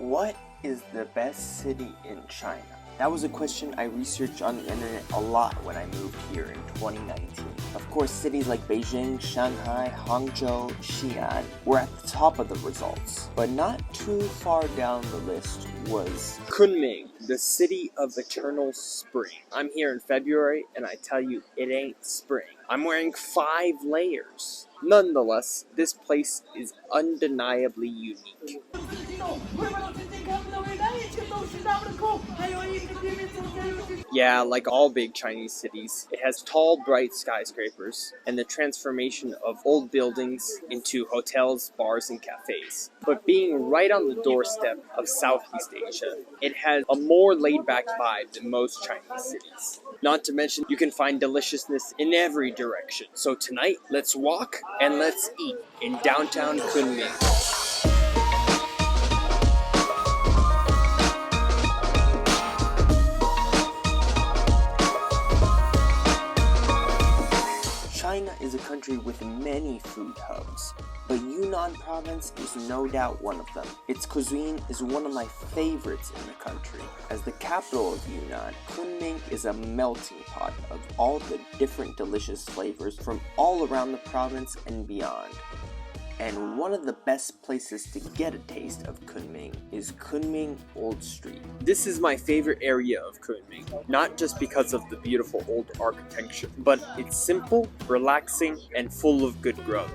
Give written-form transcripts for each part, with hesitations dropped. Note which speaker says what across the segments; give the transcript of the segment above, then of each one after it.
Speaker 1: What is the best city in China? That was a question I researched on the internet a lot when I moved here in 2019. Of course, cities like Beijing, Shanghai, Hangzhou, Xi'an were at the top of the results. But not too far down the list was Kunming, the city of eternal spring. I'm here in February and I tell you, it ain't spring. I'm wearing 5 layers. Nonetheless, this place is undeniably unique. Yeah, like all big Chinese cities, it has tall, bright skyscrapers and the transformation of old buildings into hotels, bars, and cafes. But being right on the doorstep of Southeast Asia, it has a more laid-back vibe than most Chinese cities. Not to mention, you can find deliciousness in every direction. So tonight, let's walk and let's eat in downtown Kunming. China is a country with many food hubs, but Yunnan Province is no doubt one of them. Its cuisine is one of my favorites in the country. As the capital of Yunnan, Kunming is a melting pot of all the different delicious flavors from all around the province and beyond. And one of the best places to get a taste of Kunming is Kunming Old Street. This is my favorite area of Kunming, not just because of the beautiful old architecture, but it's simple, relaxing, and full of good growth.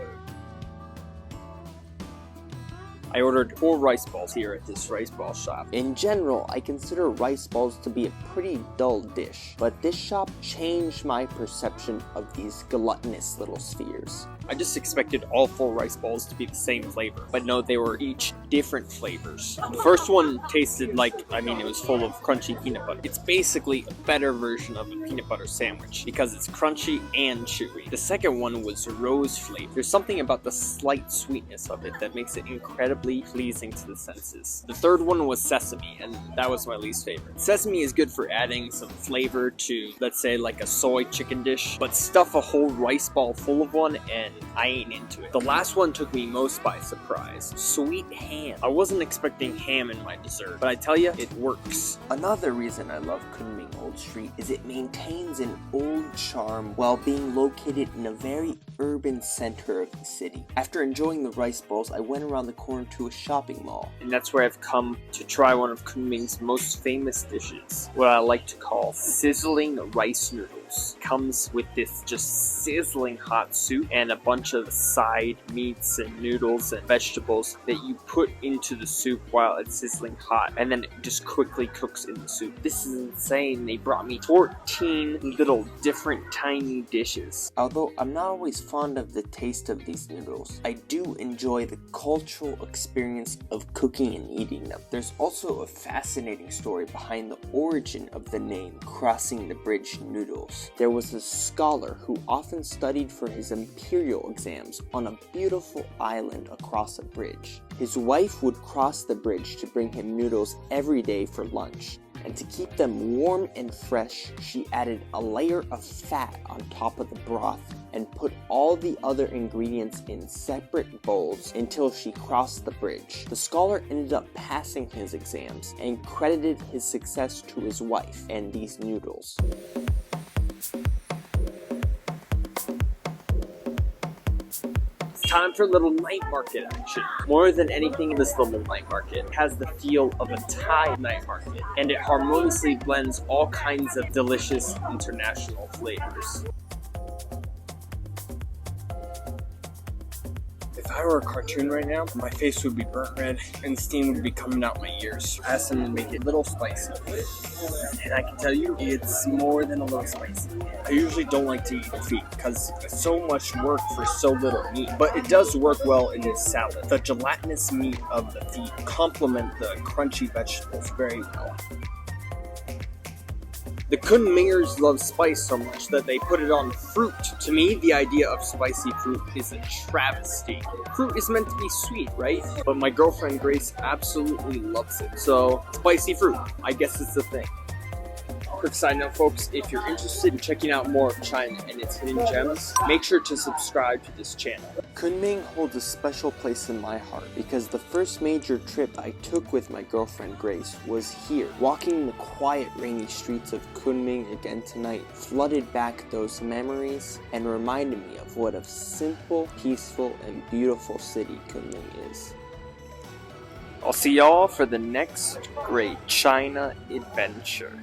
Speaker 1: I ordered 4 rice balls here at this rice ball shop. In general, I consider rice balls to be a pretty dull dish, but this shop changed my perception of these gluttonous little spheres. I just expected all 4 rice balls to be the same flavor, but no, they were each different flavors. The first one tasted like, it was full of crunchy peanut butter. It's basically a better version of a peanut butter sandwich because it's crunchy and chewy. The second one was rose flavored. There's something about the slight sweetness of it that makes it incredibly pleasing to the senses. The third one was sesame, and that was my least favorite. Sesame is good for adding some flavor to, let's say, like a soy chicken dish, but stuff a whole rice ball full of one and I ain't into it. The last one took me most by surprise. Sweet ham. I wasn't expecting ham in my dessert, but I tell you, it works. Another reason I love Kunming Old Street is it maintains an old charm while being located in a very urban center of the city. After enjoying the rice balls, I went around the corner to a shopping mall, and that's where I've come to try one of Kunming's most famous dishes, what I like to call sizzling rice noodles. It comes with this just sizzling hot soup and a bunch of side meats and noodles and vegetables that you put into the soup while it's sizzling hot, and then it just quickly cooks in the soup. This is insane. They brought me 14 little different tiny dishes. Although I'm not always fond of the taste of these noodles, I do enjoy the cultural experience of cooking and eating them. There's also a fascinating story behind the origin of the name Crossing the Bridge Noodles. There was a scholar who often studied for his imperial exams on a beautiful island across a bridge. His wife would cross the bridge to bring him noodles every day for lunch. And to keep them warm and fresh, she added a layer of fat on top of the broth and put all the other ingredients in separate bowls until she crossed the bridge. The scholar ended up passing his exams and credited his success to his wife and these noodles. Time for a little night market action. More than anything, this little night market has the feel of a Thai night market, and it harmoniously blends all kinds of delicious international flavors. If I were a cartoon right now, my face would be burnt red and steam would be coming out my ears. I asked them to make it a little spicy. And I can tell you, it's more than a little spicy. I usually don't like to eat feet because it's so much work for so little meat, but it does work well in this salad. The gelatinous meat of the feet complement the crunchy vegetables very well. The Kunmingers love spice so much that they put it on fruit. To me, the idea of spicy fruit is a travesty. Fruit is meant to be sweet, right? But my girlfriend Grace absolutely loves it. So, spicy fruit, I guess it's a thing. Quick side note, folks, if you're interested in checking out more of China and its hidden gems, make sure to subscribe to this channel. Kunming holds a special place in my heart because the first major trip I took with my girlfriend Grace was here. Walking the quiet, rainy streets of Kunming again tonight flooded back those memories and reminded me of what a simple, peaceful, and beautiful city Kunming is. I'll see y'all for the next great China adventure.